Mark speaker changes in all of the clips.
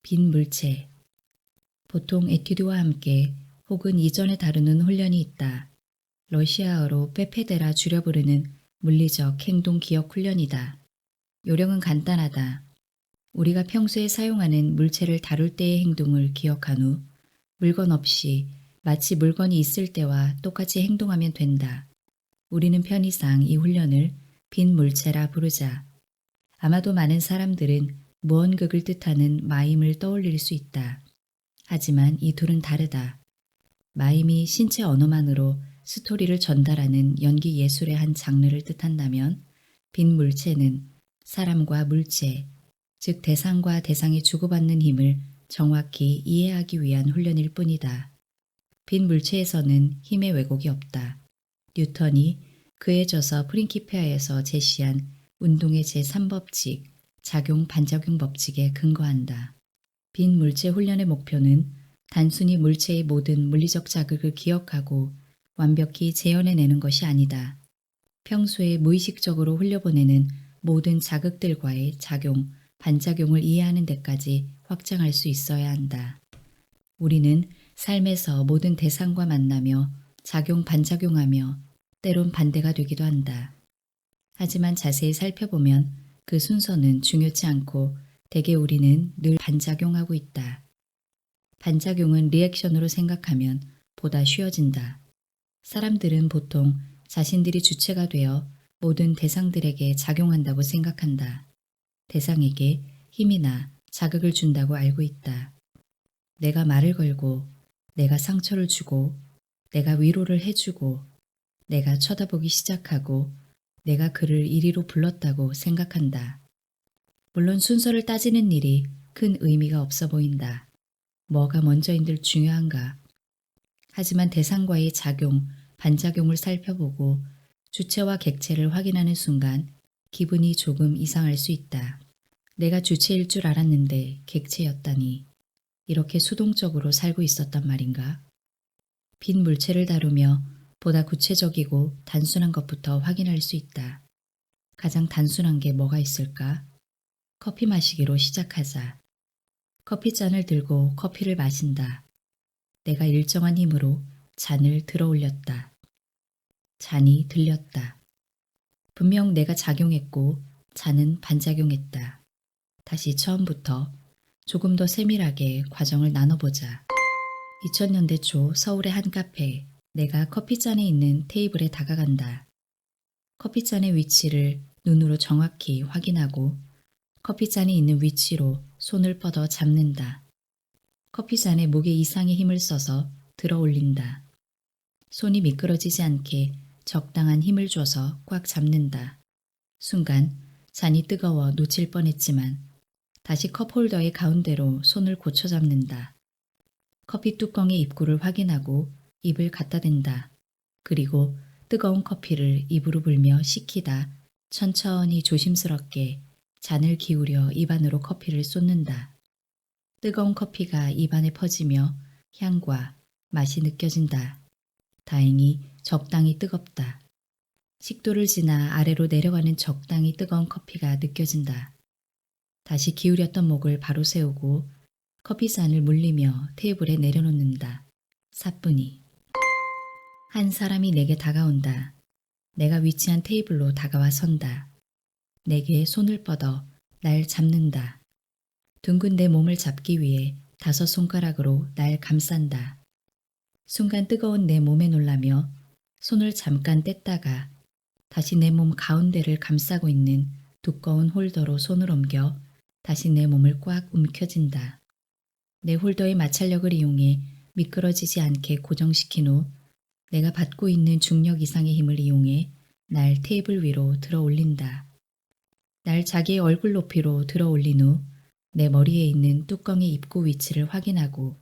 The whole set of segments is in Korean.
Speaker 1: 빈 물체. 보통 에튜드와 함께 혹은 이전에 다루는 훈련이 있다. 러시아어로 페페데라 줄여 부르는 물리적 행동 기억 훈련이다. 요령은 간단하다. 우리가 평소에 사용하는 물체를 다룰 때의 행동을 기억한 후 물건 없이 마치 물건이 있을 때와 똑같이 행동하면 된다. 우리는 편의상 이 훈련을 빈 물체라 부르자. 아마도 많은 사람들은 무언극을 뜻하는 마임을 떠올릴 수 있다. 하지만 이 둘은 다르다. 마임이 신체 언어만으로 스토리를 전달하는 연기 예술의 한 장르를 뜻한다면 빈 물체는 사람과 물체, 즉 대상과 대상이 주고받는 힘을 정확히 이해하기 위한 훈련일 뿐이다. 빈 물체에서는 힘의 왜곡이 없다. 뉴턴이 그에 져서 프린키피아에서 제시한 운동의 제3법칙, 작용 반작용 법칙에 근거한다. 빈 물체 훈련의 목표는 단순히 물체의 모든 물리적 자극을 기억하고 완벽히 재현해내는 것이 아니다. 평소에 무의식적으로 흘려보내는 모든 자극들과의 작용, 반작용을 이해하는 데까지 확장할 수 있어야 한다. 우리는 삶에서 모든 대상과 만나며 작용, 반작용하며 때론 반대가 되기도 한다. 하지만 자세히 살펴보면 그 순서는 중요치 않고 대개 우리는 늘 반작용하고 있다. 반작용은 리액션으로 생각하면 보다 쉬워진다. 사람들은 보통 자신들이 주체가 되어 모든 대상들에게 작용한다고 생각한다. 대상에게 힘이나 자극을 준다고 알고 있다. 내가 말을 걸고, 내가 상처를 주고, 내가 위로를 해주고, 내가 쳐다보기 시작하고, 내가 그를 이리로 불렀다고 생각한다. 물론 순서를 따지는 일이 큰 의미가 없어 보인다. 뭐가 먼저인들 중요한가? 하지만 대상과의 작용, 반작용을 살펴보고 주체와 객체를 확인하는 순간 기분이 조금 이상할 수 있다. 내가 주체일 줄 알았는데 객체였다니. 이렇게 수동적으로 살고 있었단 말인가? 빈 물체를 다루며 보다 구체적이고 단순한 것부터 확인할 수 있다. 가장 단순한 게 뭐가 있을까? 커피 마시기로 시작하자. 커피잔을 들고 커피를 마신다. 내가 일정한 힘으로 잔을 들어 올렸다. 잔이 들렸다. 분명 내가 작용했고 잔은 반작용했다. 다시 처음부터 조금 더 세밀하게 과정을 나눠보자. 2000년대 초 서울의 한 카페. 내가 커피잔에 있는 테이블에 다가간다. 커피잔의 위치를 눈으로 정확히 확인하고 커피잔이 있는 위치로 손을 뻗어 잡는다. 커피잔에 목에 이상의 힘을 써서 들어 올린다. 손이 미끄러지지 않게 적당한 힘을 줘서 꽉 잡는다. 순간 잔이 뜨거워 놓칠 뻔했지만 다시 컵홀더의 가운데로 손을 고쳐 잡는다. 커피 뚜껑의 입구를 확인하고 입을 갖다 댄다. 그리고 뜨거운 커피를 입으로 불며 식히다 천천히 조심스럽게 잔을 기울여 입안으로 커피를 쏟는다. 뜨거운 커피가 입안에 퍼지며 향과 맛이 느껴진다. 다행히 적당히 뜨겁다. 식도를 지나 아래로 내려가는 적당히 뜨거운 커피가 느껴진다. 다시 기울였던 목을 바로 세우고 커피잔을 물리며 테이블에 내려놓는다. 사뿐히. 한 사람이 내게 다가온다. 내가 위치한 테이블로 다가와 선다. 내게 손을 뻗어 날 잡는다. 둥근 내 몸을 잡기 위해 5손가락으로 날 감싼다. 순간 뜨거운 내 몸에 놀라며 손을 잠깐 뗐다가 다시 내 몸 가운데를 감싸고 있는 두꺼운 홀더로 손을 옮겨 다시 내 몸을 꽉 움켜쥔다. 내 홀더의 마찰력을 이용해 미끄러지지 않게 고정시킨 후 내가 받고 있는 중력 이상의 힘을 이용해 날 테이블 위로 들어 올린다. 날 자기의 얼굴 높이로 들어 올린 후 내 머리에 있는 뚜껑의 입구 위치를 확인하고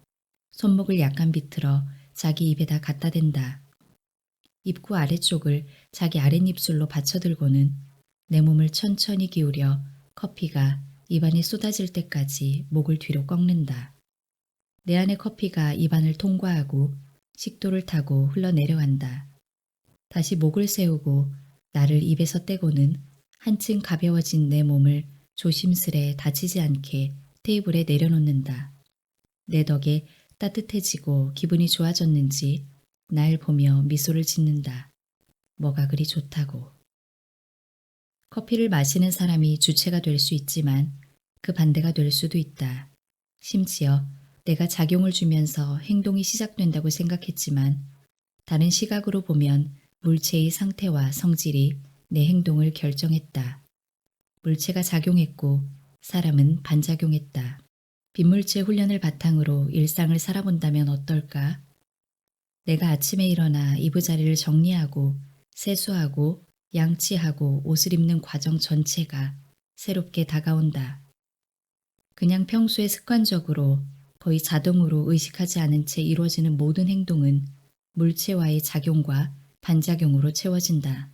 Speaker 1: 손목을 약간 비틀어 자기 입에다 갖다 댄다. 입구 아래쪽을 자기 아랫입술로 받쳐들고는 내 몸을 천천히 기울여 커피가 입안에 쏟아질 때까지 목을 뒤로 꺾는다. 내 안의 커피가 입안을 통과하고 식도를 타고 흘러내려간다. 다시 목을 세우고 나를 입에서 떼고는 한층 가벼워진 내 몸을 조심스레 다치지 않게 테이블에 내려놓는다. 내 덕에 따뜻해지고 기분이 좋아졌는지 날 보며 미소를 짓는다. 뭐가 그리 좋다고. 커피를 마시는 사람이 주체가 될 수 있지만 그 반대가 될 수도 있다. 심지어 내가 작용을 주면서 행동이 시작된다고 생각했지만 다른 시각으로 보면 물체의 상태와 성질이 내 행동을 결정했다. 물체가 작용했고 사람은 반작용했다. 빈물체 훈련을 바탕으로 일상을 살아본다면 어떨까? 내가 아침에 일어나 이부자리를 정리하고 세수하고 양치하고 옷을 입는 과정 전체가 새롭게 다가온다. 그냥 평소에 습관적으로 거의 자동으로 의식하지 않은 채 이루어지는 모든 행동은 물체와의 작용과 반작용으로 채워진다.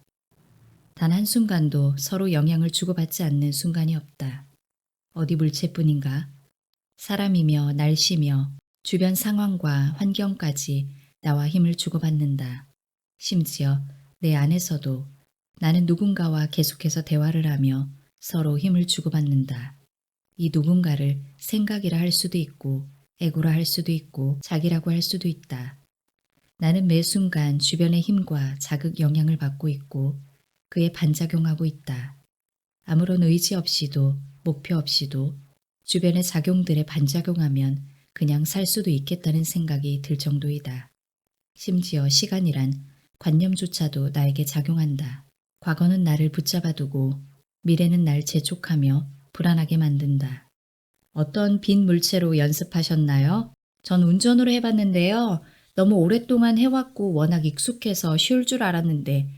Speaker 1: 단 한순간도 서로 영향을 주고받지 않는 순간이 없다. 어디 물체뿐인가? 사람이며 날씨며 주변 상황과 환경까지 나와 힘을 주고받는다. 심지어 내 안에서도 나는 누군가와 계속해서 대화를 하며 서로 힘을 주고받는다. 이 누군가를 생각이라 할 수도 있고 에고라 할 수도 있고 자기라고 할 수도 있다. 나는 매 순간 주변의 힘과 자극 영향을 받고 있고 그에 반작용하고 있다. 아무런 의지 없이도 목표 없이도 주변의 작용들에 반작용하면 그냥 살 수도 있겠다는 생각이 들 정도이다. 심지어 시간이란 관념조차도 나에게 작용한다. 과거는 나를 붙잡아두고 미래는 날 재촉하며 불안하게 만든다. 어떤 빈 물체로 연습하셨나요? 전 운전으로 해봤는데요. 너무 오랫동안 해왔고 워낙 익숙해서 쉬울 줄 알았는데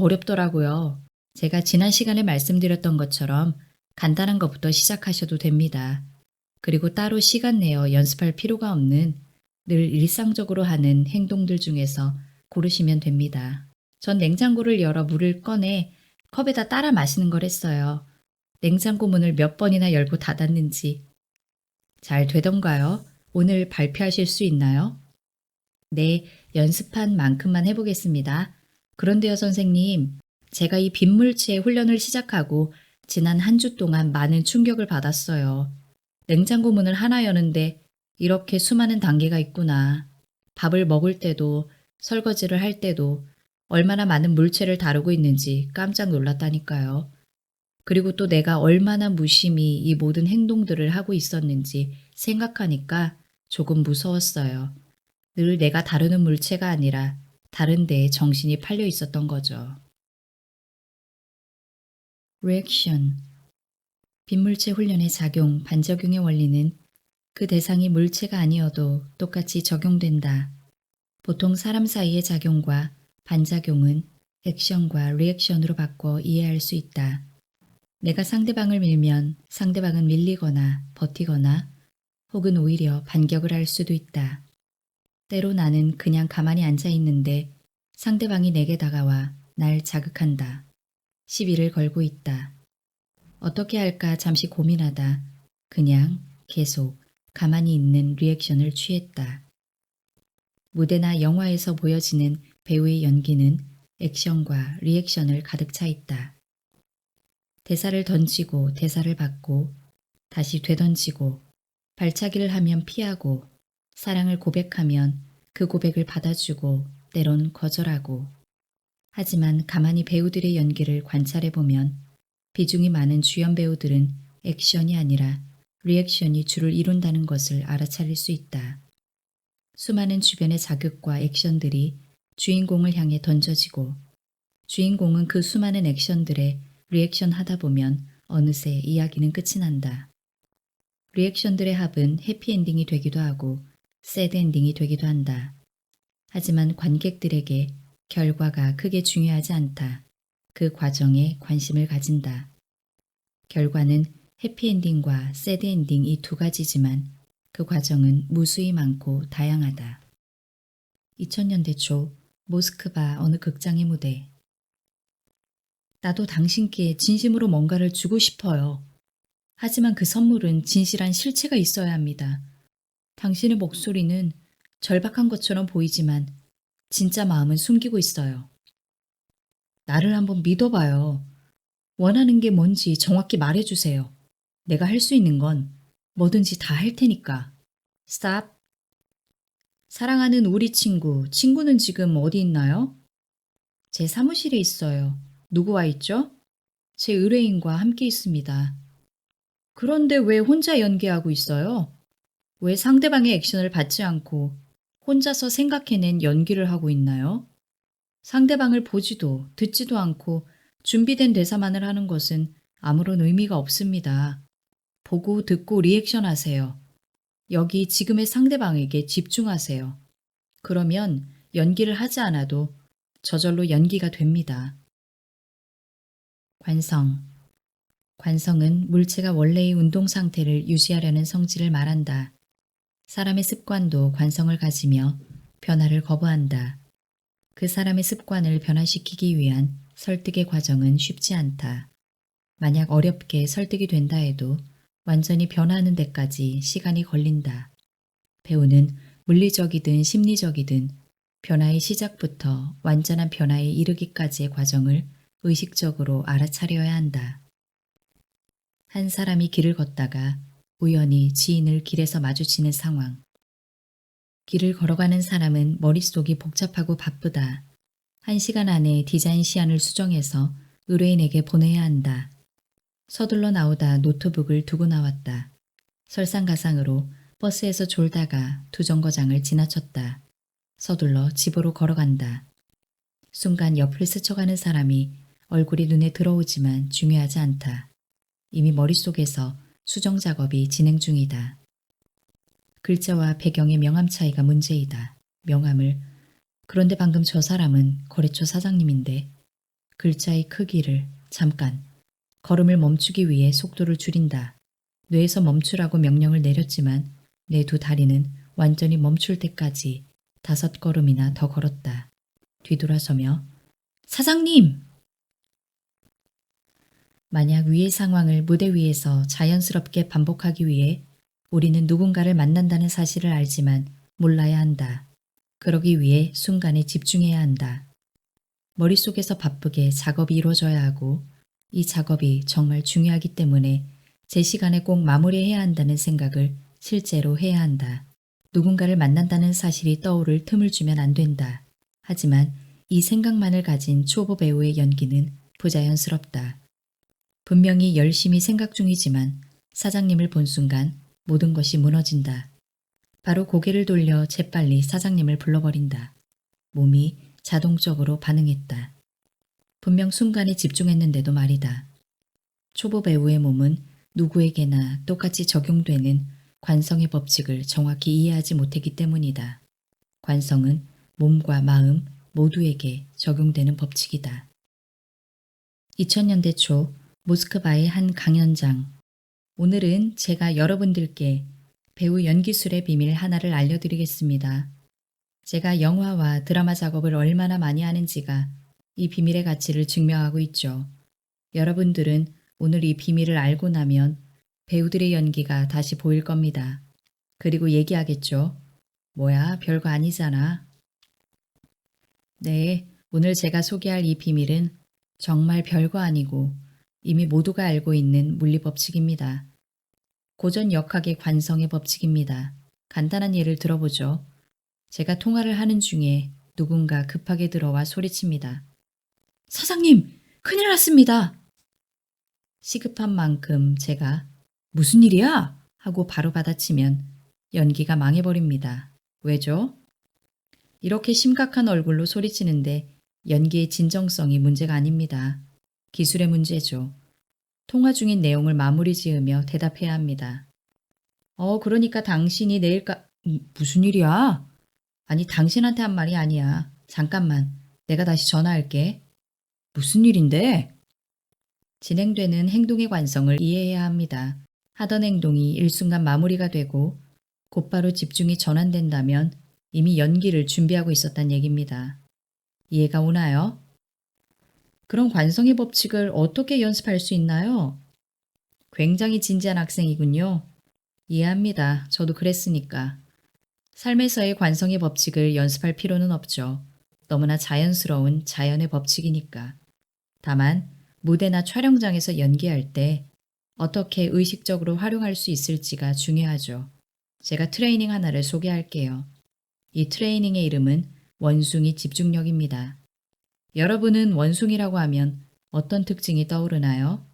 Speaker 1: 어렵더라고요. 제가 지난 시간에 말씀드렸던 것처럼 간단한 것부터 시작하셔도 됩니다. 그리고 따로 시간 내어 연습할 필요가 없는 늘 일상적으로 하는 행동들 중에서 고르시면 됩니다. 전 냉장고를 열어 물을 꺼내 컵에다 따라 마시는 걸 했어요. 냉장고 문을 몇 번이나 열고 닫았는지. 잘 되던가요? 오늘 발표하실 수 있나요? 네, 연습한 만큼만 해보겠습니다. 그런데요, 선생님, 제가 이 빈물체 훈련을 시작하고 지난 한 주 동안 많은 충격을 받았어요. 냉장고 문을 하나 여는데 이렇게 수많은 단계가 있구나. 밥을 먹을 때도 설거지를 할 때도 얼마나 많은 물체를 다루고 있는지 깜짝 놀랐다니까요. 그리고 또 내가 얼마나 무심히 이 모든 행동들을 하고 있었는지 생각하니까 조금 무서웠어요. 늘 내가 다루는 물체가 아니라 다른 데에 정신이 팔려 있었던 거죠. 리액션. 빈물체 훈련의 작용, 반작용의 원리는 그 대상이 물체가 아니어도 똑같이 적용된다. 보통 사람 사이의 작용과 반작용은 액션과 리액션으로 바꿔 이해할 수 있다. 내가 상대방을 밀면 상대방은 밀리거나 버티거나 혹은 오히려 반격을 할 수도 있다. 때로 나는 그냥 가만히 앉아 있는데 상대방이 내게 다가와 날 자극한다. 시비를 걸고 있다. 어떻게 할까 잠시 고민하다 그냥 계속 가만히 있는 리액션을 취했다. 무대나 영화에서 보여지는 배우의 연기는 액션과 리액션을 가득 차 있다. 대사를 던지고 대사를 받고 다시 되던지고 발차기를 하면 피하고 사랑을 고백하면 그 고백을 받아주고 때론 거절하고 하지만 가만히 배우들의 연기를 관찰해보면 비중이 많은 주연 배우들은 액션이 아니라 리액션이 주를 이룬다는 것을 알아차릴 수 있다. 수많은 주변의 자극과 액션들이 주인공을 향해 던져지고 주인공은 그 수많은 액션들에 리액션 하다 보면 어느새 이야기는 끝이 난다. 리액션들의 합은 해피엔딩이 되기도 하고 새드엔딩이 되기도 한다. 하지만 관객들에게 결과가 크게 중요하지 않다. 그 과정에 관심을 가진다. 결과는 해피엔딩과 새드엔딩 이 두 가지지만 그 과정은 무수히 많고 다양하다. 2000년대 초 모스크바 어느 극장의 무대. 나도 당신께 진심으로 뭔가를 주고 싶어요. 하지만 그 선물은 진실한 실체가 있어야 합니다. 당신의 목소리는 절박한 것처럼 보이지만 진짜 마음은 숨기고 있어요. 나를 한번 믿어봐요. 원하는 게 뭔지 정확히 말해주세요. 내가 할 수 있는 건 뭐든지 다 할 테니까. Stop. 사랑하는 우리 친구는 지금 어디 있나요? 제 사무실에 있어요. 누구와 있죠? 제 의뢰인과 함께 있습니다. 그런데 왜 혼자 연기하고 있어요? 왜 상대방의 액션을 받지 않고 혼자서 생각해낸 연기를 하고 있나요? 상대방을 보지도 듣지도 않고 준비된 대사만을 하는 것은 아무런 의미가 없습니다. 보고 듣고 리액션 하세요. 여기 지금의 상대방에게 집중하세요. 그러면 연기를 하지 않아도 저절로 연기가 됩니다. 관성. 관성은 물체가 원래의 운동 상태를 유지하려는 성질을 말한다. 사람의 습관도 관성을 가지며 변화를 거부한다. 그 사람의 습관을 변화시키기 위한 설득의 과정은 쉽지 않다. 만약 어렵게 설득이 된다 해도 완전히 변화하는 데까지 시간이 걸린다. 배우는 물리적이든 심리적이든 변화의 시작부터 완전한 변화에 이르기까지의 과정을 의식적으로 알아차려야 한다. 한 사람이 길을 걷다가 우연히 지인을 길에서 마주치는 상황. 길을 걸어가는 사람은 머릿속이 복잡하고 바쁘다. 1시간 안에 디자인 시안을 수정해서 의뢰인에게 보내야 한다. 서둘러 나오다 노트북을 두고 나왔다. 설상가상으로 버스에서 졸다가 두 정거장을 지나쳤다. 서둘러 집으로 걸어간다. 순간 옆을 스쳐가는 사람이 얼굴이 눈에 들어오지만 중요하지 않다. 이미 머릿속에서 수정 작업이 진행 중이다. 글자와 배경의 명암 차이가 문제이다. 명암을. 그런데 방금 저 사람은 거래처 사장님인데 글자의 크기를 잠깐 걸음을 멈추기 위해 속도를 줄인다. 뇌에서 멈추라고 명령을 내렸지만 내 두 다리는 완전히 멈출 때까지 5걸음이나 더 걸었다. 뒤돌아서며 사장님! 만약 위의 상황을 무대 위에서 자연스럽게 반복하기 위해 우리는 누군가를 만난다는 사실을 알지만 몰라야 한다. 그러기 위해 순간에 집중해야 한다. 머릿속에서 바쁘게 작업이 이루어져야 하고 이 작업이 정말 중요하기 때문에 제 시간에 꼭 마무리해야 한다는 생각을 실제로 해야 한다. 누군가를 만난다는 사실이 떠오를 틈을 주면 안 된다. 하지만 이 생각만을 가진 초보 배우의 연기는 부자연스럽다. 분명히 열심히 생각 중이지만 사장님을 본 순간 모든 것이 무너진다. 바로 고개를 돌려 재빨리 사장님을 불러버린다. 몸이 자동적으로 반응했다. 분명 순간에 집중했는데도 말이다. 초보 배우의 몸은 누구에게나 똑같이 적용되는 관성의 법칙을 정확히 이해하지 못했기 때문이다. 관성은 몸과 마음 모두에게 적용되는 법칙이다. 2000년대 초 모스크바의 한 강연장. 오늘은 제가 여러분들께 배우 연기술의 비밀 하나를 알려드리겠습니다. 제가 영화와 드라마 작업을 얼마나 많이 하는지가 이 비밀의 가치를 증명하고 있죠. 여러분들은 오늘 이 비밀을 알고 나면 배우들의 연기가 다시 보일 겁니다. 그리고 얘기하겠죠. 뭐야, 별거 아니잖아. 네, 오늘 제가 소개할 이 비밀은 정말 별거 아니고 이미 모두가 알고 있는 물리법칙입니다. 고전 역학의 관성의 법칙입니다. 간단한 예를 들어보죠. 제가 통화를 하는 중에 누군가 급하게 들어와 소리칩니다. 사장님, 큰일 났습니다. 시급한 만큼 제가 무슨 일이야? 하고 바로 받아치면 연기가 망해버립니다. 왜죠? 이렇게 심각한 얼굴로 소리치는데 연기의 진정성이 문제가 아닙니다. 기술의 문제죠. 통화 중인 내용을 마무리 지으며 대답해야 합니다. 그러니까 당신이 무슨 일이야? 아니, 당신한테 한 말이 아니야. 잠깐만, 내가 다시 전화할게. 무슨 일인데? 진행되는 행동의 관성을 이해해야 합니다. 하던 행동이 일순간 마무리가 되고 곧바로 집중이 전환된다면 이미 연기를 준비하고 있었단 얘기입니다. 이해가 오나요? 그럼 관성의 법칙을 어떻게 연습할 수 있나요? 굉장히 진지한 학생이군요. 이해합니다. 저도 그랬으니까. 삶에서의 관성의 법칙을 연습할 필요는 없죠. 너무나 자연스러운 자연의 법칙이니까. 다만 무대나 촬영장에서 연기할 때 어떻게 의식적으로 활용할 수 있을지가 중요하죠. 제가 트레이닝 하나를 소개할게요. 이 트레이닝의 이름은 원숭이 집중력입니다. 여러분은 원숭이라고 하면 어떤 특징이 떠오르나요?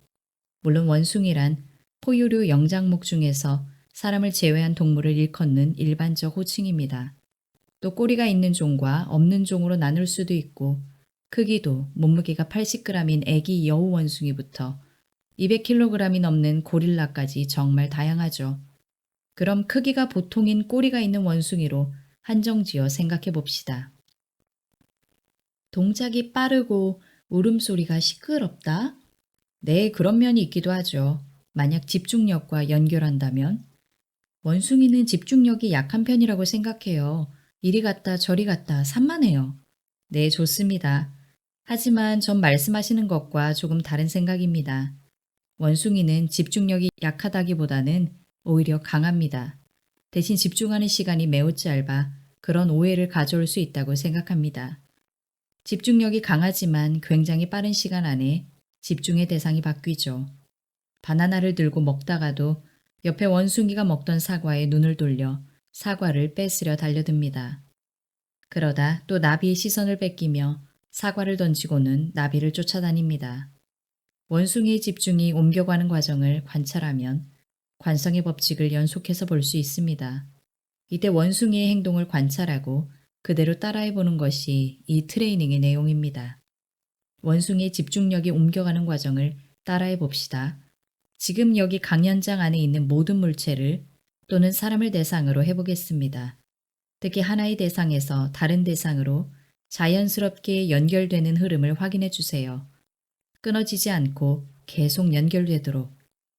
Speaker 1: 물론 원숭이란 포유류 영장목 중에서 사람을 제외한 동물을 일컫는 일반적 호칭입니다. 또 꼬리가 있는 종과 없는 종으로 나눌 수도 있고 크기도 몸무게가 80g인 애기 여우 원숭이부터 200kg이 넘는 고릴라까지 정말 다양하죠. 그럼 크기가 보통인 꼬리가 있는 원숭이로 한정지어 생각해 봅시다. 동작이 빠르고 울음소리가 시끄럽다? 네, 그런 면이 있기도 하죠. 만약 집중력과 연결한다면 원숭이는 집중력이 약한 편이라고 생각해요. 이리 갔다 저리 갔다 산만해요. 네, 좋습니다. 하지만 전 말씀하시는 것과 조금 다른 생각입니다. 원숭이는 집중력이 약하다기보다는 오히려 강합니다. 대신 집중하는 시간이 매우 짧아 그런 오해를 가져올 수 있다고 생각합니다. 집중력이 강하지만 굉장히 빠른 시간 안에 집중의 대상이 바뀌죠. 바나나를 들고 먹다가도 옆에 원숭이가 먹던 사과에 눈을 돌려 사과를 뺏으려 달려듭니다. 그러다 또 나비의 시선을 뺏기며 사과를 던지고는 나비를 쫓아다닙니다. 원숭이의 집중이 옮겨가는 과정을 관찰하면 관성의 법칙을 연속해서 볼 수 있습니다. 이때 원숭이의 행동을 관찰하고 그대로 따라해보는 것이 이 트레이닝의 내용입니다. 원숭이의 집중력이 옮겨가는 과정을 따라해 봅시다. 지금 여기 강연장 안에 있는 모든 물체를 또는 사람을 대상으로 해보겠습니다. 특히 하나의 대상에서 다른 대상으로 자연스럽게 연결되는 흐름을 확인해 주세요. 끊어지지 않고 계속 연결되도록.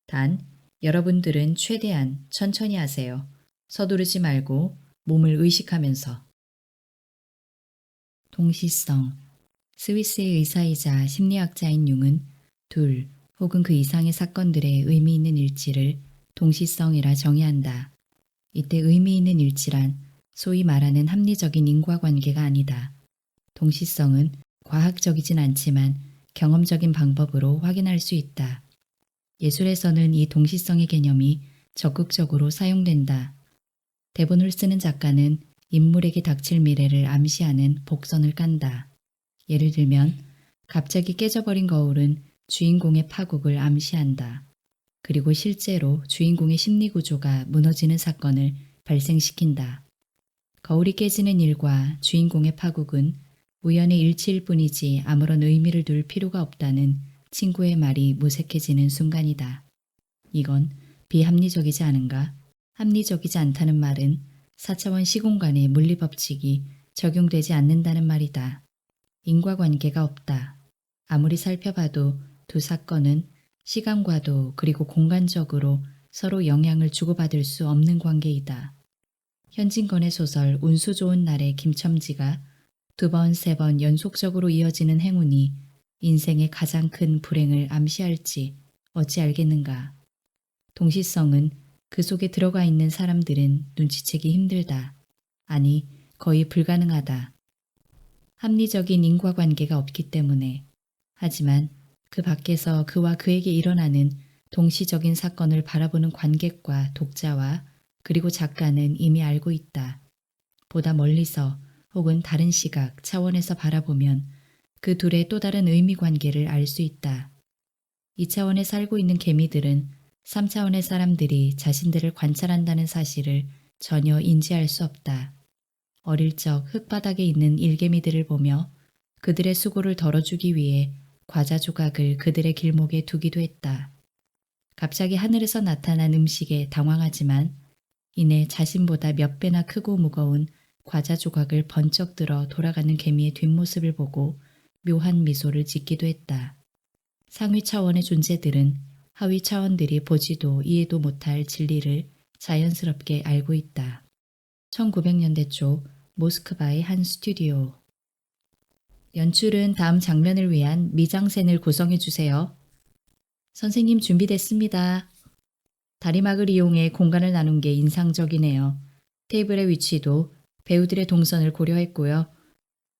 Speaker 1: 단, 여러분들은 최대한 천천히 하세요. 서두르지 말고 몸을 의식하면서. 동시성. 스위스의 의사이자 심리학자인 융은 둘 혹은 그 이상의 사건들의 의미 있는 일치를 동시성이라 정의한다. 이때 의미 있는 일치란 소위 말하는 합리적인 인과관계가 아니다. 동시성은 과학적이진 않지만 경험적인 방법으로 확인할 수 있다. 예술에서는 이 동시성의 개념이 적극적으로 사용된다. 대본을 쓰는 작가는 인물에게 닥칠 미래를 암시하는 복선을 깐다. 예를 들면 갑자기 깨져버린 거울은 주인공의 파국을 암시한다. 그리고 실제로 주인공의 심리구조가 무너지는 사건을 발생시킨다. 거울이 깨지는 일과 주인공의 파국은 우연의 일치일 뿐이지 아무런 의미를 둘 필요가 없다는 친구의 말이 무색해지는 순간이다. 이건 비합리적이지 않은가? 합리적이지 않다는 말은 4차원 시공간의 물리법칙이 적용되지 않는다는 말이다. 인과관계가 없다. 아무리 살펴봐도 두 사건은 시간과도 그리고 공간적으로 서로 영향을 주고받을 수 없는 관계이다. 현진건의 소설 운수 좋은 날의 김첨지가 2번, 3번 연속적으로 이어지는 행운이 인생의 가장 큰 불행을 암시할지 어찌 알겠는가. 동시성은 그 속에 들어가 있는 사람들은 눈치채기 힘들다. 아니, 거의 불가능하다. 합리적인 인과관계가 없기 때문에. 하지만 그 밖에서 그와 그에게 일어나는 동시적인 사건을 바라보는 관객과 독자와 그리고 작가는 이미 알고 있다. 보다 멀리서 혹은 다른 시각, 차원에서 바라보면 그 둘의 또 다른 의미 관계를 알 수 있다. 2차원에 살고 있는 개미들은 3차원의 사람들이 자신들을 관찰한다는 사실을 전혀 인지할 수 없다. 어릴 적 흙바닥에 있는 일개미들을 보며 그들의 수고를 덜어주기 위해 과자 조각을 그들의 길목에 두기도 했다. 갑자기 하늘에서 나타난 음식에 당황하지만 이내 자신보다 몇 배나 크고 무거운 과자 조각을 번쩍 들어 돌아가는 개미의 뒷모습을 보고 묘한 미소를 짓기도 했다. 상위 차원의 존재들은 하위 차원들이 보지도 이해도 못할 진리를 자연스럽게 알고 있다. 1900년대 초 모스크바의 한 스튜디오. 연출은 다음 장면을 위한 미장센을 구성해 주세요. 선생님 준비됐습니다. 다리막을 이용해 공간을 나눈 게 인상적이네요. 테이블의 위치도 배우들의 동선을 고려했고요.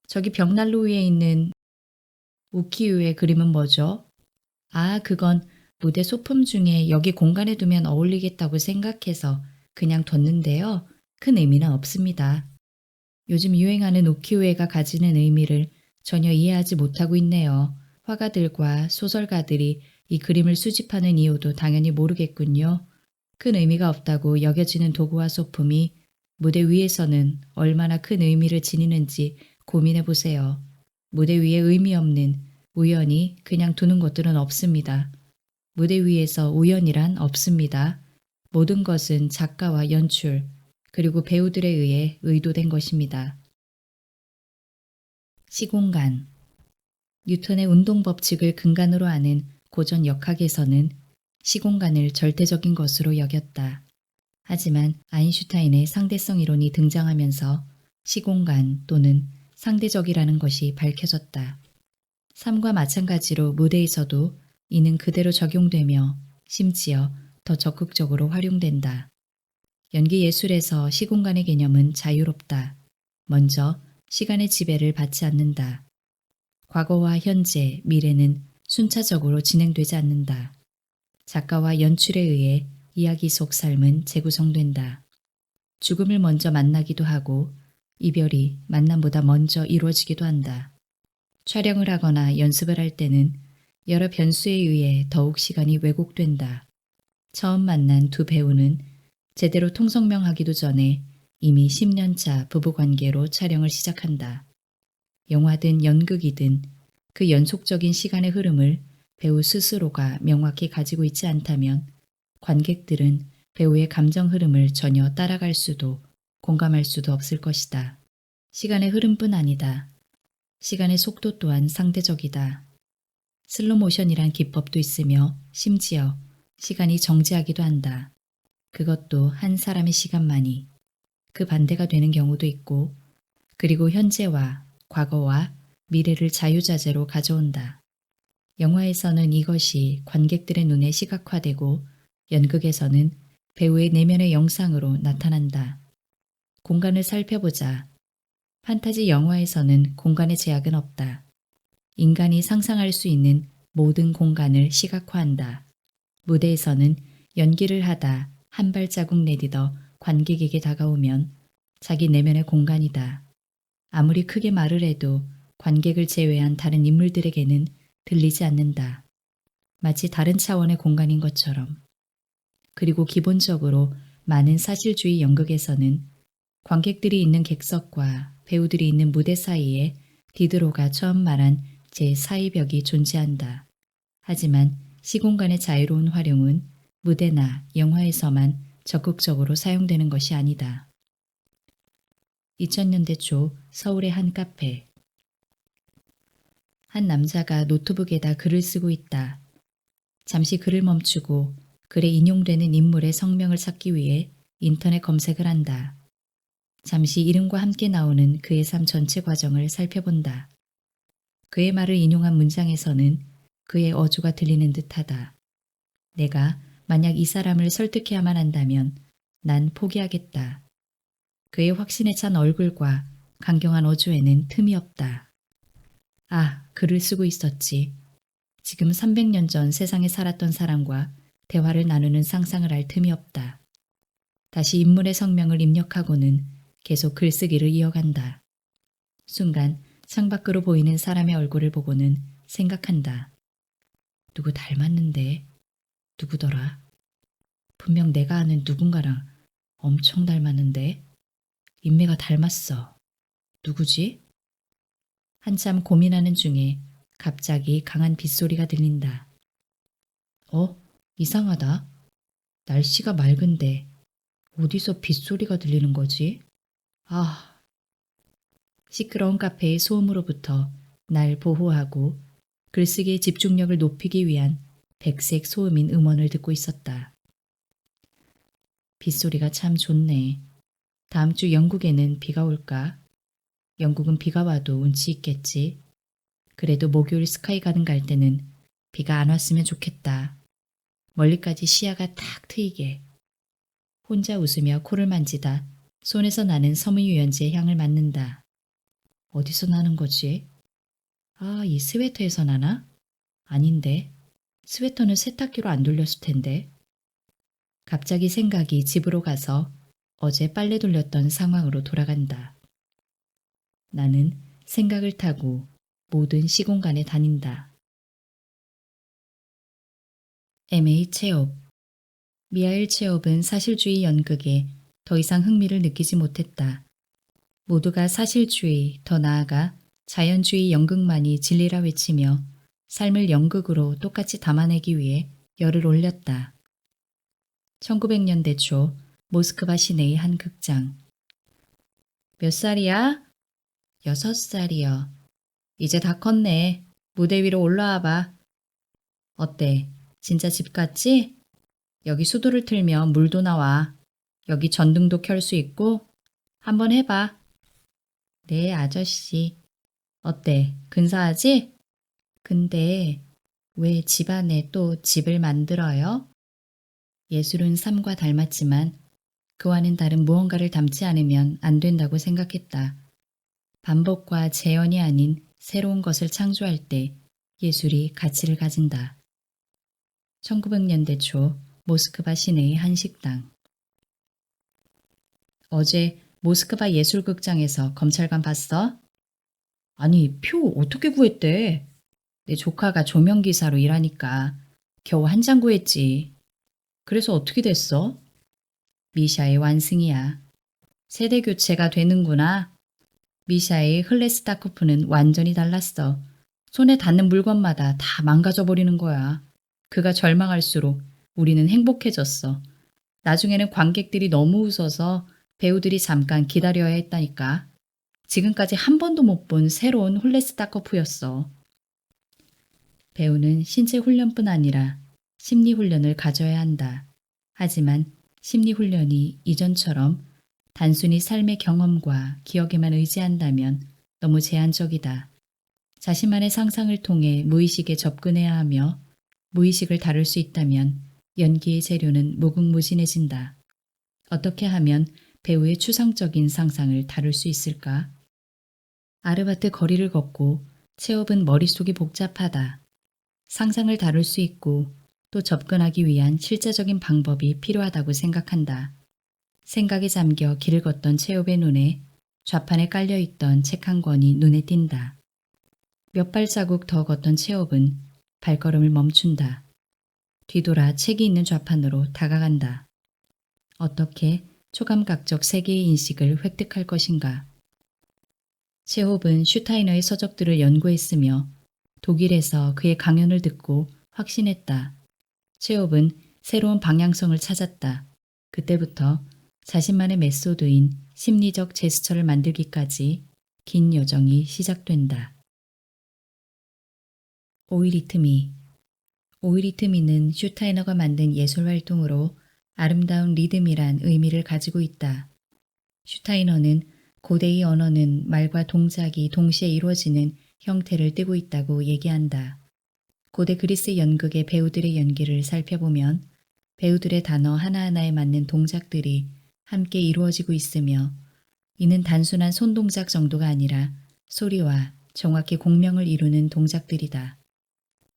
Speaker 1: 저기 벽난로 위에 있는 우키우의 그림은 뭐죠? 아, 그건 무대 소품 중에 여기 공간에 두면 어울리겠다고 생각해서 그냥 뒀는데요. 큰 의미는 없습니다. 요즘 유행하는 우키우에가 가지는 의미를 전혀 이해하지 못하고 있네요. 화가들과 소설가들이 이 그림을 수집하는 이유도 당연히 모르겠군요. 큰 의미가 없다고 여겨지는 도구와 소품이 무대 위에서는 얼마나 큰 의미를 지니는지 고민해 보세요. 무대 위에 의미 없는 우연히 그냥 두는 것들은 없습니다. 무대 위에서 우연이란 없습니다. 모든 것은 작가와 연출, 그리고 배우들에 의해 의도된 것입니다. 시공간. 뉴턴의 운동 법칙을 근간으로 하는 고전 역학에서는 시공간을 절대적인 것으로 여겼다. 하지만 아인슈타인의 상대성 이론이 등장하면서 시공간 또는 상대적이라는 것이 밝혀졌다. 삶과 마찬가지로 무대에서도 이는 그대로 적용되며 심지어 더 적극적으로 활용된다. 연기 예술에서 시공간의 개념은 자유롭다. 먼저 시간의 지배를 받지 않는다. 과거와 현재, 미래는 순차적으로 진행되지 않는다. 작가와 연출에 의해 이야기 속 삶은 재구성된다. 죽음을 먼저 만나기도 하고 이별이 만남보다 먼저 이루어지기도 한다. 촬영을 하거나 연습을 할 때는 여러 변수에 의해 더욱 시간이 왜곡된다. 처음 만난 두 배우는 제대로 통성명하기도 전에 이미 10년차 부부관계로 촬영을 시작한다. 영화든 연극이든 그 연속적인 시간의 흐름을 배우 스스로가 명확히 가지고 있지 않다면 관객들은 배우의 감정 흐름을 전혀 따라갈 수도 공감할 수도 없을 것이다. 시간의 흐름뿐 아니다. 시간의 속도 또한 상대적이다. 슬로모션이란 기법도 있으며 심지어 시간이 정지하기도 한다. 그것도 한 사람의 시간만이. 그 반대가 되는 경우도 있고, 그리고 현재와 과거와 미래를 자유자재로 가져온다. 영화에서는 이것이 관객들의 눈에 시각화되고 연극에서는 배우의 내면의 영상으로 나타난다. 공간을 살펴보자. 판타지 영화에서는 공간의 제약은 없다. 인간이 상상할 수 있는 모든 공간을 시각화한다. 무대에서는 연기를 하다 한 발자국 내딛어 관객에게 다가오면 자기 내면의 공간이다. 아무리 크게 말을 해도 관객을 제외한 다른 인물들에게는 들리지 않는다. 마치 다른 차원의 공간인 것처럼. 그리고 기본적으로 많은 사실주의 연극에서는 관객들이 있는 객석과 배우들이 있는 무대 사이에 디드로가 처음 말한 제4의 벽이 존재한다. 하지만 시공간의 자유로운 활용은 무대나 영화에서만 적극적으로 사용되는 것이 아니다. 2000년대 초 서울의 한 카페. 한 남자가 노트북에다 글을 쓰고 있다. 잠시 글을 멈추고 글에 인용되는 인물의 성명을 찾기 위해 인터넷 검색을 한다. 잠시 이름과 함께 나오는 그의 삶 전체 과정을 살펴본다. 그의 말을 인용한 문장에서는 그의 어조가 들리는 듯하다. 내가 만약 이 사람을 설득해야만 한다면 난 포기하겠다. 그의 확신에 찬 얼굴과 강경한 어조에는 틈이 없다. 아, 글을 쓰고 있었지. 지금 300년 전 세상에 살았던 사람과 대화를 나누는 상상을 할 틈이 없다. 다시 인물의 성명을 입력하고는 계속 글쓰기를 이어간다. 순간 창밖으로 보이는 사람의 얼굴을 보고는 생각한다. 누구 닮았는데? 누구더라? 분명 내가 아는 누군가랑 엄청 닮았는데? 인매가 닮았어. 누구지? 한참 고민하는 중에 갑자기 강한 빗소리가 들린다. 이상하다. 날씨가 맑은데 어디서 빗소리가 들리는 거지? 아, 시끄러운 카페의 소음으로부터 날 보호하고 글쓰기의 집중력을 높이기 위한 백색 소음인 음원을 듣고 있었다. 빗소리가 참 좋네. 다음 주 영국에는 비가 올까? 영국은 비가 와도 운치 있겠지. 그래도 목요일 스카이가든 갈 때는 비가 안 왔으면 좋겠다. 멀리까지 시야가 탁 트이게. 혼자 웃으며 코를 만지다 손에서 나는 섬유유연제의 향을 맡는다. 어디서 나는 거지? 아, 이 스웨터에서 나나? 아닌데. 스웨터는 세탁기로 안 돌렸을 텐데. 갑자기 생각이 집으로 가서 어제 빨래 돌렸던 상황으로 돌아간다. 나는 생각을 타고 모든 시공간에 다닌다. MA 체홉. 미하일 체홉은 사실주의 연극에 더 이상 흥미를 느끼지 못했다. 모두가 사실주의, 더 나아가 자연주의 연극만이 진리라 외치며 삶을 연극으로 똑같이 담아내기 위해 열을 올렸다. 1900년대 초 모스크바 시내의 한 극장. 몇 살이야? 6살이요. 이제 다 컸네. 무대 위로 올라와 봐. 어때? 진짜 집 같지? 여기 수도를 틀면 물도 나와. 여기 전등도 켤 수 있고. 한번 해봐. 네, 아저씨. 어때? 근사하지? 근데 왜 집안에 또 집을 만들어요? 예술은 삶과 닮았지만 그와는 다른 무언가를 담지 않으면 안 된다고 생각했다. 반복과 재현이 아닌 새로운 것을 창조할 때 예술이 가치를 가진다. 1900년대 초 모스크바 시내의 한 식당. 어제 모스크바 예술극장에서 검찰관 봤어? 아니, 표 어떻게 구했대? 내 조카가 조명기사로 일하니까 겨우 한 장 구했지. 그래서 어떻게 됐어? 미샤의 완승이야. 세대 교체가 되는구나. 미샤의 흘레스타코프는 완전히 달랐어. 손에 닿는 물건마다 다 망가져버리는 거야. 그가 절망할수록 우리는 행복해졌어. 나중에는 관객들이 너무 웃어서 배우들이 잠깐 기다려야 했다니까. 지금까지 한 번도 못 본 새로운 홀레스타코프였어. 배우는 신체 훈련뿐 아니라 심리 훈련을 가져야 한다. 하지만 심리 훈련이 이전처럼 단순히 삶의 경험과 기억에만 의지한다면 너무 제한적이다. 자신만의 상상을 통해 무의식에 접근해야 하며 무의식을 다룰 수 있다면 연기의 재료는 무궁무진해진다. 어떻게 하면 배우의 추상적인 상상을 다룰 수 있을까? 아르바트 거리를 걷고 체홉은 머릿속이 복잡하다. 상상을 다룰 수 있고 또 접근하기 위한 실제적인 방법이 필요하다고 생각한다. 생각에 잠겨 길을 걷던 체홉의 눈에 좌판에 깔려있던 책 한 권이 눈에 띈다. 몇 발자국 더 걷던 체홉은 발걸음을 멈춘다. 뒤돌아 책이 있는 좌판으로 다가간다. 어떻게 초감각적 세계의 인식을 획득할 것인가? 체홉은 슈타이너의 서적들을 연구했으며 독일에서 그의 강연을 듣고 확신했다. 체홉은 새로운 방향성을 찾았다. 그때부터 자신만의 메소드인 심리적 제스처를 만들기까지 긴 여정이 시작된다. 오이리트미. 오이리트미는 슈타이너가 만든 예술활동으로 아름다운 리듬이란 의미를 가지고 있다. 슈타이너는 고대의 언어는 말과 동작이 동시에 이루어지는 형태를 띠고 있다고 얘기한다. 고대 그리스 연극의 배우들의 연기를 살펴보면 배우들의 단어 하나하나에 맞는 동작들이 함께 이루어지고 있으며 이는 단순한 손동작 정도가 아니라 소리와 정확히 공명을 이루는 동작들이다.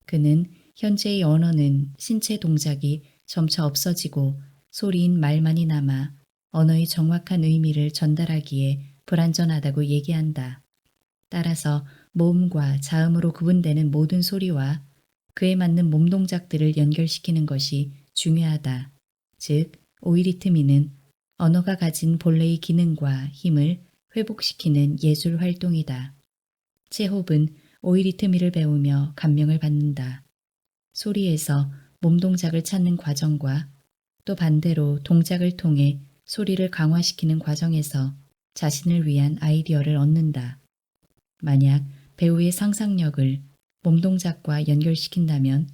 Speaker 1: 그는 현재의 언어는 신체 동작이 점차 없어지고 소리인 말만이 남아 언어의 정확한 의미를 전달하기에 불완전하다고 얘기한다. 따라서 모음과 자음으로 구분되는 모든 소리와 그에 맞는 몸 동작들을 연결시키는 것이 중요하다. 즉, 오이리트미는 언어가 가진 본래의 기능과 힘을 회복시키는 예술 활동이다. 체홉은 오이리트미를 배우며 감명을 받는다. 소리에서 몸 동작을 찾는 과정과 또 반대로 동작을 통해 소리를 강화시키는 과정에서 자신을 위한 아이디어를 얻는다. 만약 배우의 상상력을 몸동작과 연결시킨다면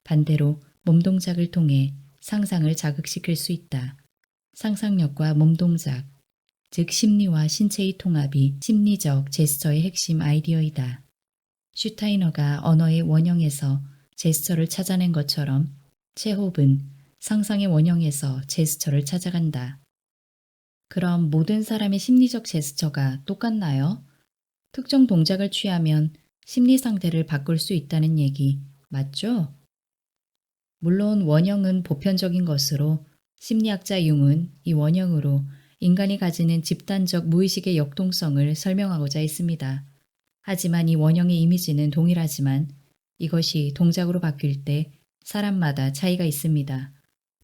Speaker 1: 반대로 몸동작을 통해 상상을 자극시킬 수 있다. 상상력과 몸동작, 즉 심리와 신체의 통합이 심리적 제스처의 핵심 아이디어이다. 슈타이너가 언어의 원형에서 제스처를 찾아낸 것처럼 체홉은 상상의 원형에서 제스처를 찾아간다. 그럼 모든 사람의 심리적 제스처가 똑같나요? 특정 동작을 취하면 심리 상태를 바꿀 수 있다는 얘기 맞죠? 물론 원형은 보편적인 것으로 심리학자 융은 이 원형으로 인간이 가지는 집단적 무의식의 역동성을 설명하고자 했습니다. 하지만 이 원형의 이미지는 동일하지만 이것이 동작으로 바뀔 때 사람마다 차이가 있습니다.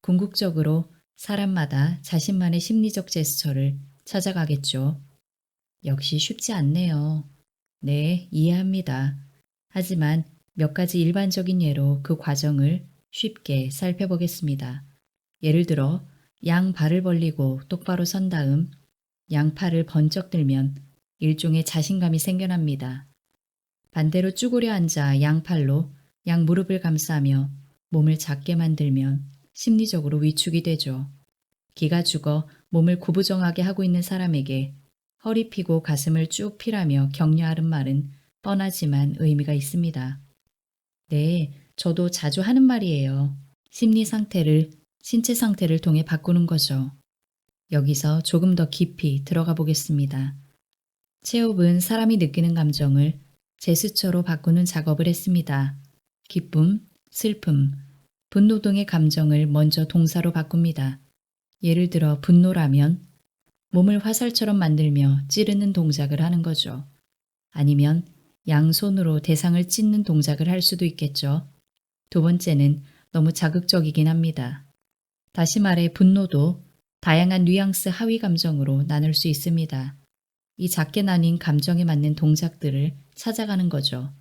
Speaker 1: 궁극적으로 사람마다 자신만의 심리적 제스처를 찾아가겠죠. 역시 쉽지 않네요. 네, 이해합니다. 하지만 몇 가지 일반적인 예로 그 과정을 쉽게 살펴보겠습니다. 예를 들어 양발을 벌리고 똑바로 선 다음 양팔을 번쩍 들면 일종의 자신감이 생겨납니다. 반대로 쭈그려 앉아 양팔로 양무릎을 감싸며 몸을 작게 만들면 심리적으로 위축이 되죠. 기가 죽어 몸을 구부정하게 하고 있는 사람에게 허리 펴고 가슴을 쭉 펴라며 격려하는 말은 뻔하지만 의미가 있습니다. 네, 저도 자주 하는 말이에요. 심리 상태를 신체 상태를 통해 바꾸는 거죠. 여기서 조금 더 깊이 들어가 보겠습니다. 체홉은 사람이 느끼는 감정을 제스처로 바꾸는 작업을 했습니다. 기쁨, 슬픔, 분노 등의 감정을 먼저 동사로 바꿉니다. 예를 들어 분노라면 몸을 화살처럼 만들며 찌르는 동작을 하는 거죠. 아니면 양손으로 대상을 찢는 동작을 할 수도 있겠죠. 두 번째는 너무 자극적이긴 합니다. 다시 말해 분노도 다양한 뉘앙스 하위 감정으로 나눌 수 있습니다. 이 작게 나뉜 감정에 맞는 동작들을 찾아가는 거죠.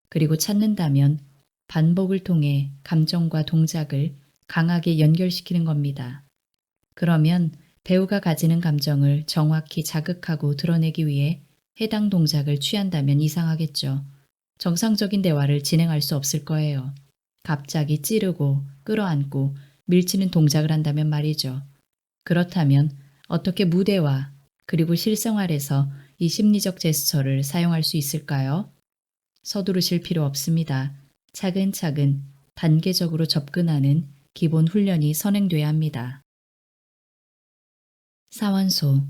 Speaker 1: 그리고 찾는다면 반복을 통해 감정과 동작을 강하게 연결시키는 겁니다. 그러면 배우가 가지는 감정을 정확히 자극하고 드러내기 위해 해당 동작을 취한다면 이상하겠죠. 정상적인 대화를 진행할 수 없을 거예요. 갑자기 찌르고 끌어안고 밀치는 동작을 한다면 말이죠. 그렇다면 어떻게 무대화 그리고 실생활에서 이 심리적 제스처를 사용할 수 있을까요? 서두르실 필요 없습니다. 차근차근 단계적으로 접근하는 기본 훈련이 선행돼야 합니다. 사원소.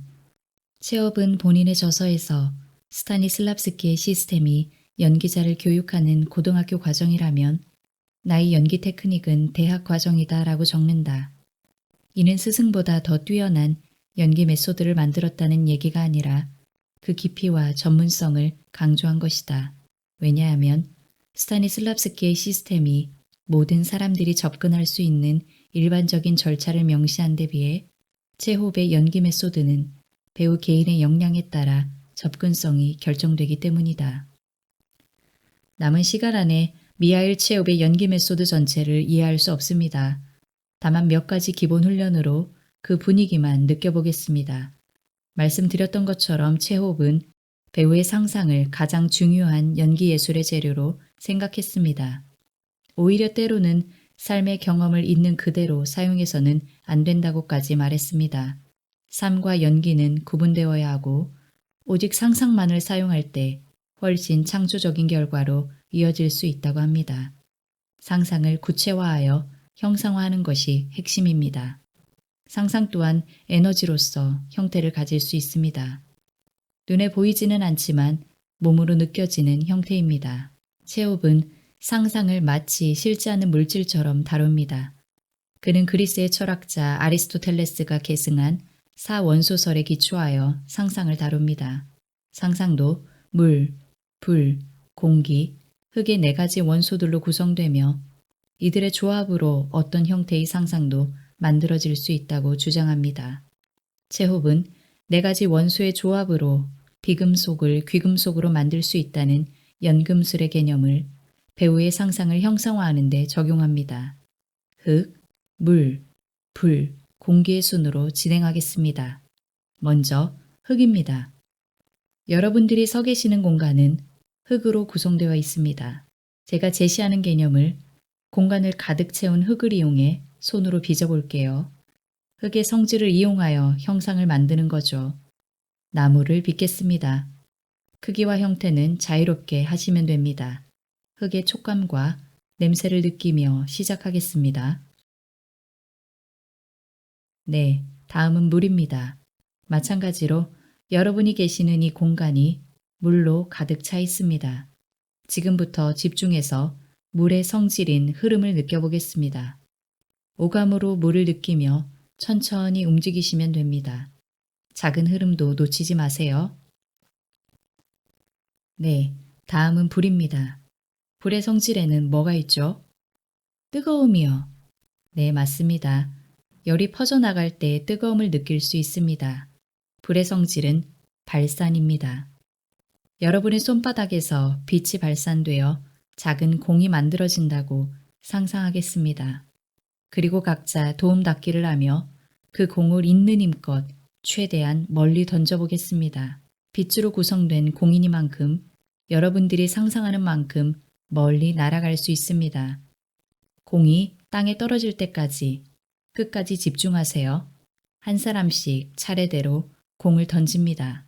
Speaker 1: 체업은 본인의 저서에서 스타니슬랍스키의 시스템이 연기자를 교육하는 고등학교 과정이라면 나의 연기 테크닉은 대학 과정이다 라고 적는다. 이는 스승보다 더 뛰어난 연기 메소드를 만들었다는 얘기가 아니라 그 깊이와 전문성을 강조한 것이다. 왜냐하면 스타니슬랍스키의 시스템이 모든 사람들이 접근할 수 있는 일반적인 절차를 명시한 데 비해 체홉의 연기 메소드는 배우 개인의 역량에 따라 접근성이 결정되기 때문이다. 남은 시간 안에 미하일 체홉의 연기 메소드 전체를 이해할 수 없습니다. 다만 몇 가지 기본 훈련으로 그 분위기만 느껴보겠습니다. 말씀드렸던 것처럼 체홉은 배우의 상상을 가장 중요한 연기 예술의 재료로 생각했습니다. 오히려 때로는 삶의 경험을 있는 그대로 사용해서는 안 된다고까지 말했습니다. 삶과 연기는 구분되어야 하고 오직 상상만을 사용할 때 훨씬 창조적인 결과로 이어질 수 있다고 합니다. 상상을 구체화하여 형상화하는 것이 핵심입니다. 상상 또한 에너지로서 형태를 가질 수 있습니다. 눈에 보이지는 않지만 몸으로 느껴지는 형태입니다. 체홉은 상상을 마치 실제 하는 물질처럼 다룹니다. 그는 그리스의 철학자 아리스토텔레스가 계승한 사원소설에 기초하여 상상을 다룹니다. 상상도 물, 불, 공기, 흙의 4가지 원소들로 구성되며 이들의 조합으로 어떤 형태의 상상도 만들어질 수 있다고 주장합니다. 체홉은 4가지 원소의 조합으로 비금속을 귀금속으로 만들 수 있다는 연금술의 개념을 배우의 상상을 형상화하는 데 적용합니다. 흙, 물, 불, 공기의 순으로 진행하겠습니다. 먼저 흙입니다. 여러분들이 서 계시는 공간은 흙으로 구성되어 있습니다. 제가 제시하는 개념을 공간을 가득 채운 흙을 이용해 손으로 빚어볼게요. 흙의 성질을 이용하여 형상을 만드는 거죠. 나무를 빚겠습니다. 크기와 형태는 자유롭게 하시면 됩니다. 흙의 촉감과 냄새를 느끼며 시작하겠습니다. 네, 다음은 물입니다. 마찬가지로 여러분이 계시는 이 공간이 물로 가득 차 있습니다. 지금부터 집중해서 물의 성질인 흐름을 느껴보겠습니다. 오감으로 물을 느끼며 천천히 움직이시면 됩니다. 작은 흐름도 놓치지 마세요. 네, 다음은 불입니다. 불의 성질에는 뭐가 있죠? 뜨거움이요. 네, 맞습니다. 열이 퍼져나갈 때 뜨거움을 느낄 수 있습니다. 불의 성질은 발산입니다. 여러분의 손바닥에서 빛이 발산되어 작은 공이 만들어진다고 상상하겠습니다. 그리고 각자 도움 닫기를 하며 그 공을 있는 힘껏 최대한 멀리 던져보겠습니다. 빛으로 구성된 공이니만큼 여러분들이 상상하는 만큼 멀리 날아갈 수 있습니다. 공이 땅에 떨어질 때까지 끝까지 집중하세요. 한 사람씩 차례대로 공을 던집니다.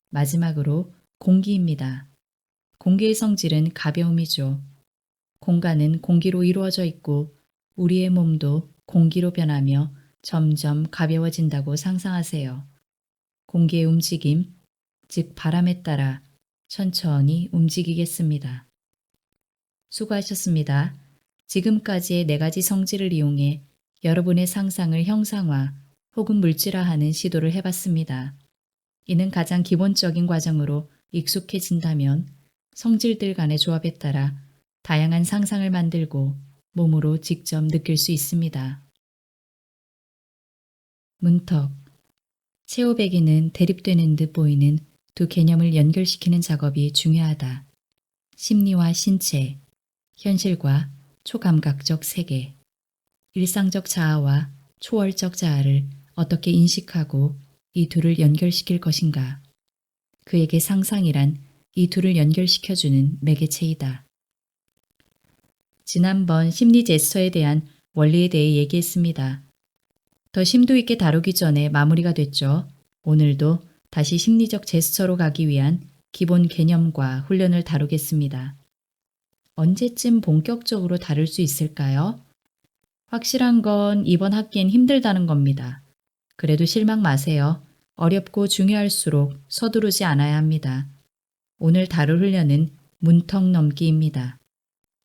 Speaker 1: 마지막으로 공기입니다. 공기의 성질은 가벼움이죠. 공간은 공기로 이루어져 있고 우리의 몸도 공기로 변하며 점점 가벼워진다고 상상하세요. 공기의 움직임, 즉 바람에 따라 천천히 움직이겠습니다. 수고하셨습니다. 지금까지의 4가지 성질을 이용해 여러분의 상상을 형상화 혹은 물질화하는 시도를 해봤습니다. 이는 가장 기본적인 과정으로 익숙해진다면 성질들 간의 조합에 따라 다양한 상상을 만들고 몸으로 직접 느낄 수 있습니다. 문턱. 체오배기는 대립되는 듯 보이는 두 개념을 연결시키는 작업이 중요하다. 심리와 신체, 현실과 초감각적 세계, 일상적 자아와 초월적 자아를 어떻게 인식하고 이 둘을 연결시킬 것인가. 그에게 상상이란 이 둘을 연결시켜주는 매개체이다. 지난번 심리 제스처에 대한 원리에 대해 얘기했습니다. 더 심도 있게 다루기 전에 마무리가 됐죠. 오늘도 다시 심리적 제스처로 가기 위한 기본 개념과 훈련을 다루겠습니다. 언제쯤 본격적으로 다룰 수 있을까요? 확실한 건 이번 학기엔 힘들다는 겁니다. 그래도 실망 마세요. 어렵고 중요할수록 서두르지 않아야 합니다. 오늘 다룰 훈련은 문턱 넘기입니다.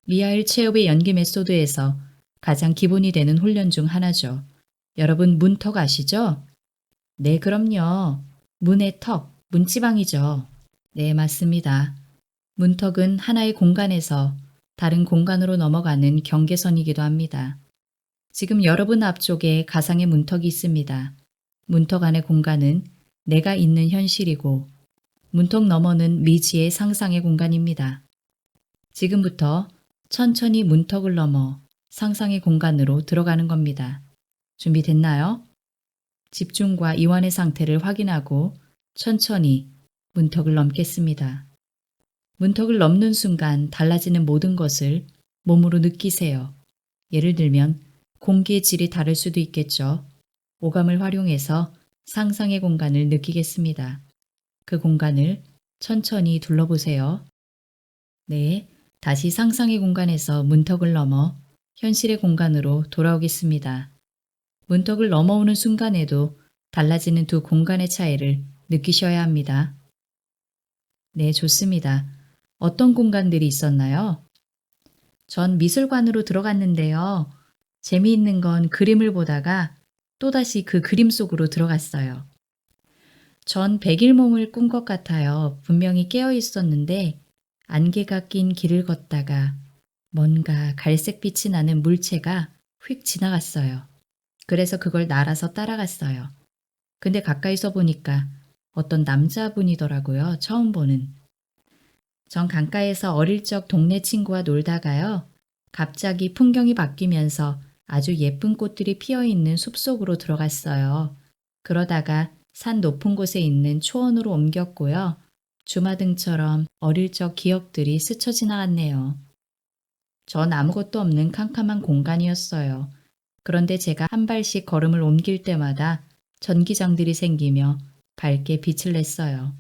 Speaker 1: 미하일 체홉의 연기 메소드에서 가장 기본이 되는 훈련 중 하나죠. 여러분 문턱 아시죠? 네, 그럼요. 문의 턱, 문지방이죠. 네, 맞습니다. 문턱은 하나의 공간에서 다른 공간으로 넘어가는 경계선이기도 합니다. 지금 여러분 앞쪽에 가상의 문턱이 있습니다. 문턱 안의 공간은 내가 있는 현실이고 문턱 너머는 미지의 상상의 공간입니다. 지금부터 천천히 문턱을 넘어 상상의 공간으로 들어가는 겁니다. 준비됐나요? 집중과 이완의 상태를 확인하고 천천히 문턱을 넘겠습니다. 문턱을 넘는 순간 달라지는 모든 것을 몸으로 느끼세요. 예를 들면 공기의 질이 다를 수도 있겠죠. 오감을 활용해서 상상의 공간을 느끼겠습니다. 그 공간을 천천히 둘러보세요. 네, 다시 상상의 공간에서 문턱을 넘어 현실의 공간으로 돌아오겠습니다. 문턱을 넘어오는 순간에도 달라지는 두 공간의 차이를 느끼셔야 합니다. 네, 좋습니다. 어떤 공간들이 있었나요? 전 미술관으로 들어갔는데요. 재미있는 건 그림을 보다가 또다시 그 그림 속으로 들어갔어요. 전 백일몽을 꾼 것 같아요. 분명히 깨어 있었는데 안개가 낀 길을 걷다가 뭔가 갈색빛이 나는 물체가 휙 지나갔어요. 그래서 그걸 날아서 따라갔어요. 근데 가까이서 보니까 어떤 남자분이더라고요. 처음 보는. 전 강가에서 어릴 적 동네 친구와 놀다가요. 갑자기 풍경이 바뀌면서 아주 예쁜 꽃들이 피어있는 숲속으로 들어갔어요. 그러다가 산 높은 곳에 있는 초원으로 옮겼고요. 주마등처럼 어릴 적 기억들이 스쳐 지나갔네요. 전 아무것도 없는 캄캄한 공간이었어요. 그런데 제가 한 발씩 걸음을 옮길 때마다 전기장들이 생기며 밝게 빛을 냈어요.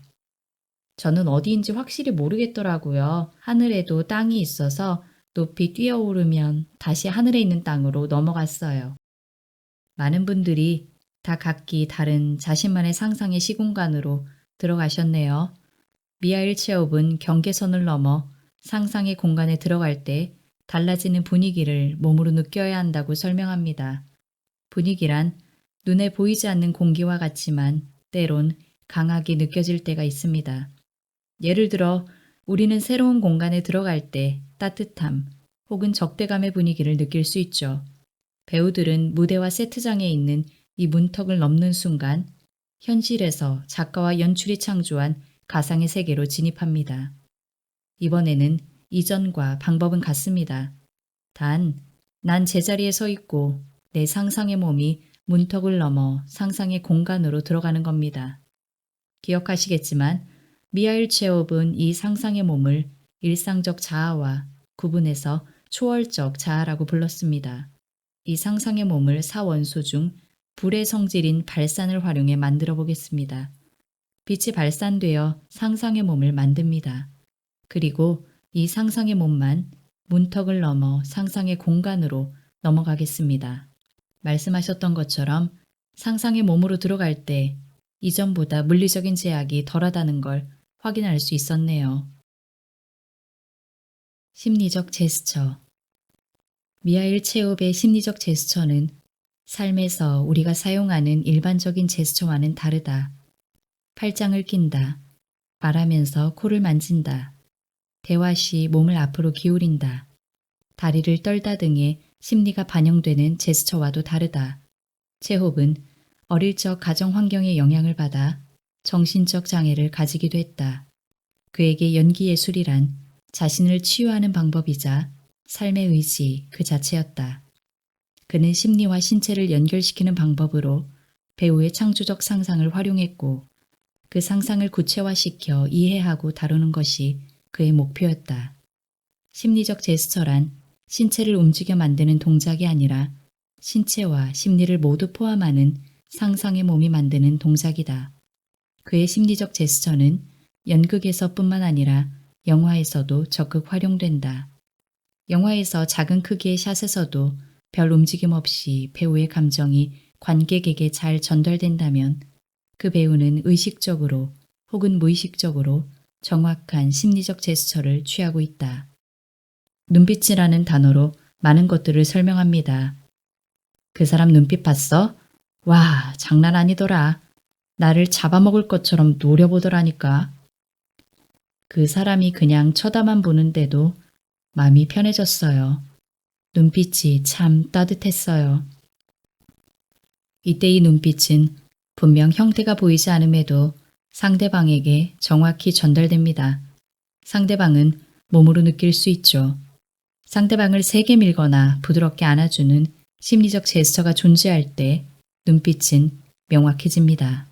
Speaker 1: 저는 어디인지 확실히 모르겠더라고요. 하늘에도 땅이 있어서 높이 뛰어오르면 다시 하늘에 있는 땅으로 넘어갔어요. 많은 분들이 다 각기 다른 자신만의 상상의 시공간으로 들어가셨네요. 미하일 체홉은 경계선을 넘어 상상의 공간에 들어갈 때 달라지는 분위기를 몸으로 느껴야 한다고 설명합니다. 분위기란 눈에 보이지 않는 공기와 같지만 때론 강하게 느껴질 때가 있습니다. 예를 들어 우리는 새로운 공간에 들어갈 때 따뜻함 혹은 적대감의 분위기를 느낄 수 있죠. 배우들은 무대와 세트장에 있는 이 문턱을 넘는 순간 현실에서 작가와 연출이 창조한 가상의 세계로 진입합니다. 이번에는 이전과 방법은 같습니다. 단, 난 제자리에 서 있고 내 상상의 몸이 문턱을 넘어 상상의 공간으로 들어가는 겁니다. 기억하시겠지만 미하일 체홉은 이 상상의 몸을 일상적 자아와 구분해서 초월적 자아라고 불렀습니다. 이 상상의 몸을 사원소 중 불의 성질인 발산을 활용해 만들어 보겠습니다. 빛이 발산되어 상상의 몸을 만듭니다. 그리고 이 상상의 몸만 문턱을 넘어 상상의 공간으로 넘어가겠습니다. 말씀하셨던 것처럼 상상의 몸으로 들어갈 때 이전보다 물리적인 제약이 덜하다는 걸 확인할 수 있었네요. 심리적 제스처. 미하일 체홉의 심리적 제스처는 삶에서 우리가 사용하는 일반적인 제스처와는 다르다. 팔짱을 낀다. 말하면서 코를 만진다. 대화 시 몸을 앞으로 기울인다. 다리를 떨다 등의 심리가 반영되는 제스처와도 다르다. 체홉은 어릴 적 가정 환경의 영향을 받아 정신적 장애를 가지기도 했다. 그에게 연기 예술이란 자신을 치유하는 방법이자 삶의 의지 그 자체였다. 그는 심리와 신체를 연결시키는 방법으로 배우의 창조적 상상을 활용했고 그 상상을 구체화시켜 이해하고 다루는 것이 그의 목표였다. 심리적 제스처란 신체를 움직여 만드는 동작이 아니라 신체와 심리를 모두 포함하는 상상의 몸이 만드는 동작이다. 그의 심리적 제스처는 연극에서뿐만 아니라 영화에서도 적극 활용된다. 영화에서 작은 크기의 샷에서도 별 움직임 없이 배우의 감정이 관객에게 잘 전달된다면 그 배우는 의식적으로 혹은 무의식적으로 정확한 심리적 제스처를 취하고 있다. 눈빛이라는 단어로 많은 것들을 설명합니다. 그 사람 눈빛 봤어? 와, 장난 아니더라. 나를 잡아먹을 것처럼 노려보더라니까. 그 사람이 그냥 쳐다만 보는데도 마음이 편해졌어요. 눈빛이 참 따뜻했어요. 이때 이 눈빛은 분명 형태가 보이지 않음에도 상대방에게 정확히 전달됩니다. 상대방은 몸으로 느낄 수 있죠. 상대방을 세게 밀거나 부드럽게 안아주는 심리적 제스처가 존재할 때 눈빛은 명확해집니다.